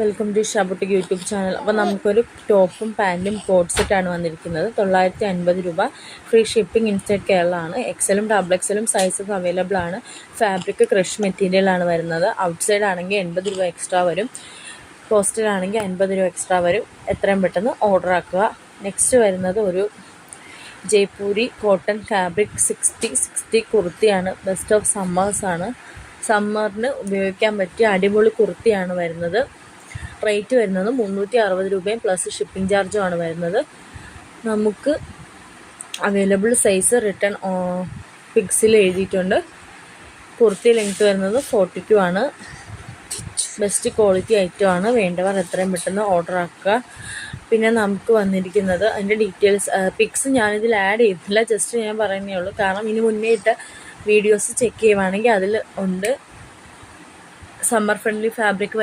Welcome to ഷാബുട്ടിക് YouTube channel. അപ്പോൾ നമുക്കൊരു ടോപ്പും പാൻറ്റും കോഡ് സെറ്റാണ് വന്നിരിക്കുന്നത്. 950 രൂപ. ഫ്രീ ഷിപ്പിംഗ് ഇൻസൈഡ് കേരള ആണ്. എക്സലും ഡബിൾ എക്സലും സൈസസ് അവൈലബിൾ ആണ്. ഫാബ്രിക് ക്രഷ് മെറ്റീരിയലാണ് വരുന്നത്. ഔട്ട്സൈഡ് ആണെങ്കിൽ 80 രൂപ എക്സ്ട്രാ വരും. പോസ്റ്റലാണെങ്കിൽ 50 രൂപ എക്സ്ട്രാ വരും. എത്രയും പെട്ടെന്ന് ഓർഡർ ആക്കുക. നെക്സ്റ്റ് വരുന്നത് ഒരു ജയ്പൂരി കോട്ടൺ ഫാബ്രിക് 60 കുർത്തിയാണ്. Best of സമ്മേഴ്സാണ്. സമ്മറിന് ഉപയോഗിക്കാൻ പറ്റിയ അടിപൊളി കുർത്തിയാണ് വരുന്നത്. റേറ്റ് വരുന്നത് 360 രൂപയും പ്ലസ് ഷിപ്പിംഗ് ചാർജും ആണ് വരുന്നത്. നമുക്ക് അവൈലബിൾ സൈസ് റിട്ടേൺ പിക്സിൽ എഴുതിയിട്ടുണ്ട്. കുർത്തി ലെങ്ത് വരുന്നത് 42 ആണ്. ബെസ്റ്റ് ക്വാളിറ്റി ഐറ്റം ആണ്. വേണ്ടവർ എത്രയും പെട്ടെന്ന് ഓർഡർ ആക്കുക. പിന്നെ നമുക്ക് വന്നിരിക്കുന്നത് അതിൻ്റെ ഡീറ്റെയിൽസ് പിക്സ് ഞാനിതിൽ ആഡ് ചെയ്തിട്ടില്ല, ജസ്റ്റ് ഞാൻ പറയുന്നേ ഉള്ളൂ. കാരണം ഇനി മുന്നേ ഇട്ട വീഡിയോസ് ചെക്ക് ചെയ്യുവാണെങ്കിൽ അതിൽ ഉണ്ട്. Summer friendly fabric